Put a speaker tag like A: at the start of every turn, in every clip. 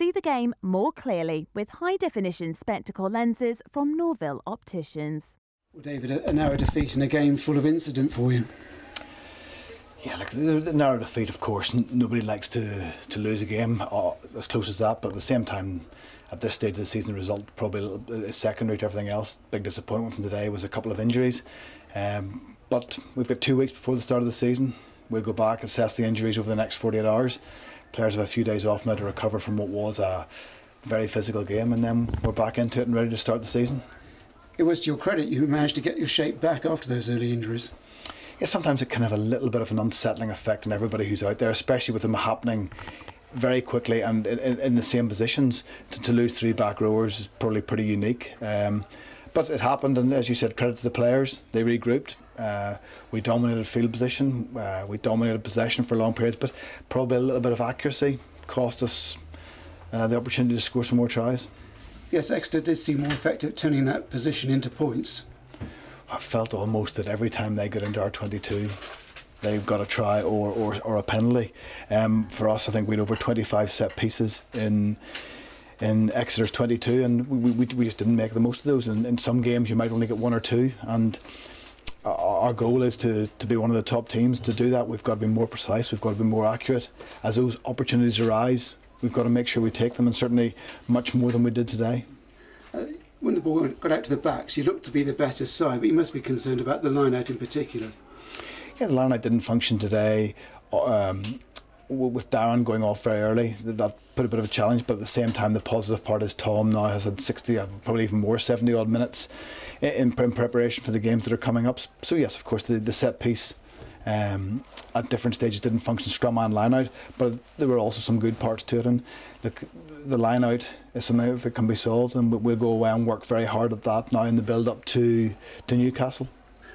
A: See the game more clearly with high-definition spectacle lenses from Norville Opticians.
B: Well, David, a narrow defeat in a game full of incident for you.
C: Yeah, look, the narrow defeat, of course, nobody likes to lose a game as close as that, but at the same time, at this stage of the season, the result probably is secondary to everything else. Big disappointment from today was a couple of injuries, but we've got 2 weeks before the start of the season. We'll go back, assess the injuries over the next 48 hours. Players have a few days off now to recover from what was a very physical game, and then we're back into it and ready to start the season.
B: It was to your credit you managed to get your shape back after those early injuries.
C: Yeah, sometimes it can have a little bit of an unsettling effect on everybody who's out there, especially with them happening very quickly and in the same positions. To lose 3 back rowers is probably pretty unique. But it happened, and as you said, credit to the players. They regrouped. We dominated field position. We dominated possession for long periods, but probably a little bit of accuracy cost us the opportunity to score some more tries.
B: Yes, Exeter did seem more effective turning that position into points.
C: I felt almost that every time they got into our 22, they've got a try or a penalty. For us, I think we had over 25 set pieces in Exeter's 22, and we just didn't make the most of those. In some games, you might only get 1 or 2, and our goal is to be one of the top teams. To do that, we've got to be more precise, we've got to be more accurate. As those opportunities arise, we've got to make sure we take them, and certainly much more than we did today.
B: When the ball got out to the backs, you looked to be the better side, but you must be concerned about the line-out in particular. Yeah,
C: the line-out didn't function today. With Darren going off very early, that put a bit of a challenge, but at the same time the positive part is Tom now has had 60, probably even more, 70 odd minutes in preparation for the games that are coming up. So yes, of course the set piece at different stages didn't function, scrum and line out, but there were also some good parts to it. And look, the line out is something that can be solved, and we'll go away and work very hard at that now in the build up to Newcastle.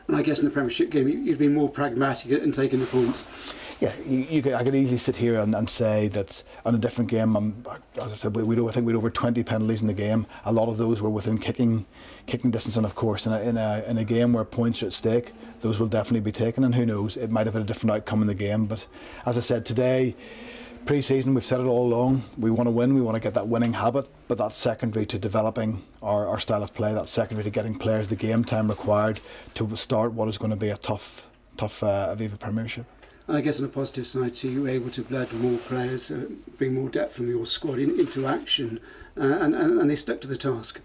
C: And
B: I guess in the Premiership game you'd be more pragmatic in taking the points.
C: Yeah, I could easily sit here and say that on a different game, as I said, I think we had over 20 penalties in the game. A lot of those were within kicking distance, and of course in a game where points are at stake, those will definitely be taken, and who knows, it might have had a different outcome in the game. But as I said, today, pre-season, we've said it all along, we want to win, we want to get that winning habit, but that's secondary to developing our style of play, that's secondary to getting players the game time required to start what is going to be a tough Aviva Premiership.
B: I guess on a positive side too, you were able to blood more players, bring more depth from your squad into action, and they stuck to the task.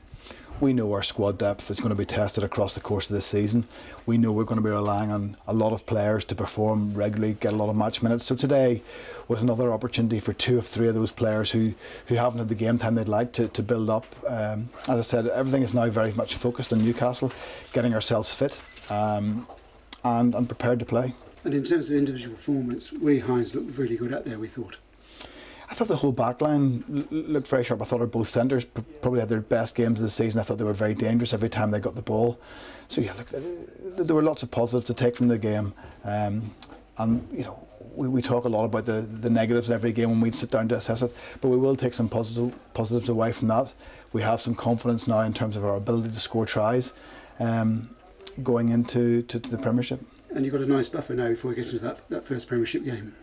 C: We know our squad depth is going to be tested across the course of this season. We know we're going to be relying on a lot of players to perform regularly, get a lot of match minutes. So today was another opportunity for 2 of 3 of those players who haven't had the game time they'd like to build up. As I said, everything is now very much focused on Newcastle, getting ourselves fit and prepared to play.
B: And in terms of individual performance, Willie Hines looked really good out there, we thought.
C: I thought the whole back line looked very sharp. I thought our both centres probably had their best games of the season. I thought they were very dangerous every time they got the ball. So yeah, look, there were lots of positives to take from the game. And you know, we talk a lot about the negatives in every game when we sit down to assess it, but we will take some positives away from that. We have some confidence now in terms of our ability to score tries going into the Premiership.
B: And you've got a nice buffer now before we get into that first Premiership game.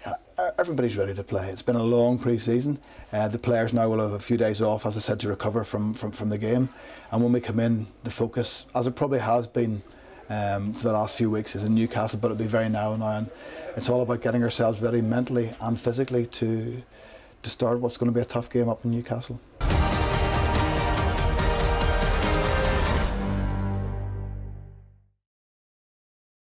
C: Yeah, everybody's ready to play. It's been a long pre-season. The players now will have a few days off, as I said, to recover from the game. And when we come in, the focus, as it probably has been for the last few weeks, is in Newcastle, but it'll be very now. And it's all about getting ourselves ready mentally and physically to start what's going to be a tough game up in Newcastle.